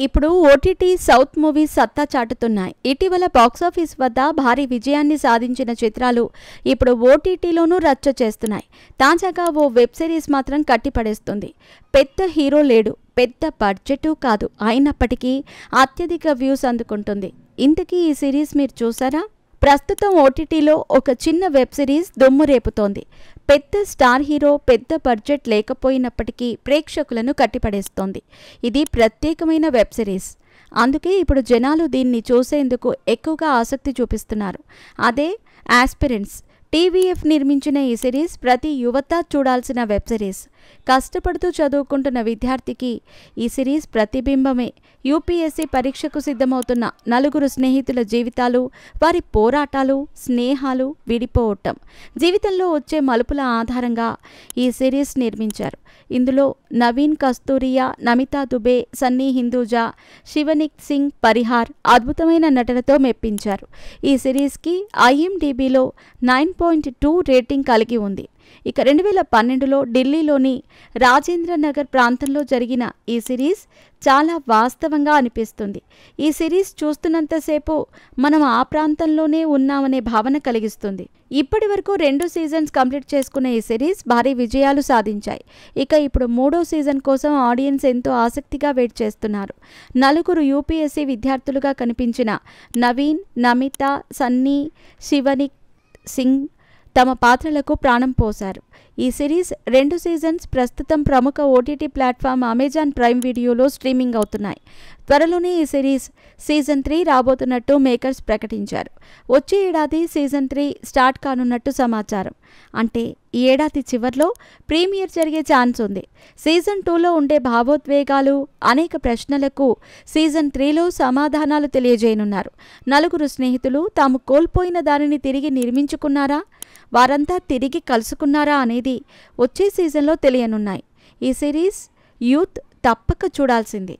ఇప్పుడు OTT south movies సత్తా చాటుతున్నాయి. ఇటీవల బాక్సాఫీస్ వద్ద భారీ విజయాన్ని సాధించిన చిత్రాలు ఇప్పుడు ఓటీటీలోనూ రచ్చ చేస్తున్నాయి. తాజాగా ఓ వెబ్ సిరీస్ మాత్రం కట్టిపడేస్తుంది. పెద్ద హీరో లేడు, పెద్ద బడ్జెట్ కాదు, అయినప్పటికీ అత్యధిక వ్యూస్ అందుకుంటుంది. ఇంతకీ ఈ సిరీస్ మీరు చూసారా? ప్రస్తుతం ఓటీటీలో ఒక చిన్న వెబ్ సిరీస్ దుమ్ము రేపుతోంది. పెద్ద స్టార్ హీరో, పెద్ద బడ్జెట్ లేకపోయినప్పటికీ ప్రేక్షకులను కట్టిపడేస్తోంది. ఇది ప్రత్యేకమైన వెబ్ సిరీస్. అందుకే ఇప్పుడు జనాలు దీన్ని చూసేందుకు ఎక్కువగా ఆసక్తి చూపిస్తున్నారు. అదే ఆస్పిరెంట్స్. టీవీఎఫ్ నిర్మించిన ఈ సిరీస్ ప్రతి యువత చూడాల్సిన వెబ్ సిరీస్. కష్టపడుతూ చదువుకుంటున్న విద్యార్థికి ఈ సిరీస్ ప్రతిబింబమే. యూపీఎస్సీ పరీక్షకు సిద్ధమవుతున్న నలుగురు స్నేహితుల జీవితాలు, వారి పోరాటాలు, స్నేహాలు, విడిపోవటం, జీవితంలో వచ్చే మలుపుల ఆధారంగా ఈ సిరీస్ నిర్మించారు. ఇందులో నవీన్ కస్తూరియా, నమితా దుబే, సన్నీ హిందూజా, శివనిక్ సింగ్ పరిహార్ అద్భుతమైన నటనతో మెప్పించారు. ఈ సిరీస్కి ఐఎండిబిలో 9.2 రేటింగ్ కలిగి ఉంది. ఇక 2012లో ఢిల్లీలోని రాజేంద్ర నగర్ ప్రాంతంలో జరిగిన ఈ సిరీస్ చాలా వాస్తవంగా అనిపిస్తుంది. ఈ సిరీస్ చూస్తున్నంతసేపు మనం ఆ ప్రాంతంలోనే ఉన్నామనే భావన కలిగిస్తుంది. ఇప్పటి వరకు 2 సీజన్స్ కంప్లీట్ చేసుకున్న ఈ సిరీస్ భారీ విజయాలు సాధించాయి. ఇక ఇప్పుడు 3వ సీజన్ కోసం ఆడియన్స్ ఎంతో ఆసక్తిగా వెయిట్ చేస్తున్నారు. నలుగురు యూపీఎస్సీ విద్యార్థులుగా కనిపించిన నవీన్, నమిత, సన్నీ, శివనిక్ సింగ్ తమ పాత్రలకు ప్రాణం పోశారు. ఈ సిరీస్ 2 సీజన్స్ ప్రస్తుతం ప్రముఖ ఓటీటీ ప్లాట్ఫామ్ అమెజాన్ ప్రైమ్ వీడియోలో స్ట్రీమింగ్ అవుతున్నాయి. త్వరలోనే ఈ సిరీస్ సీజన్ 3 రాబోతున్నట్టు మేకర్స్ ప్రకటించారు. వచ్చే ఏడాది సీజన్ 3 స్టార్ట్ కానున్నట్టు సమాచారం. అంటే ఈ ఏడాది చివర్లో ప్రీమియర్ జరిగే ఛాన్స్ ఉంది. సీజన్ 2లో ఉండే భావోద్వేగాలు, అనేక ప్రశ్నలకు సీజన్ 3లో సమాధానాలు తెలియజేయనున్నారు. నలుగురు స్నేహితులు తాము కోల్పోయిన దానిని తిరిగి నిర్మించుకున్నారా, వారంతా తిరిగి కలుసుకున్నారా అనేది వచ్చే సీజన్లో తెలియనున్నాయి. ఈ సిరీస్ యూత్ తప్పక చూడాల్సింది.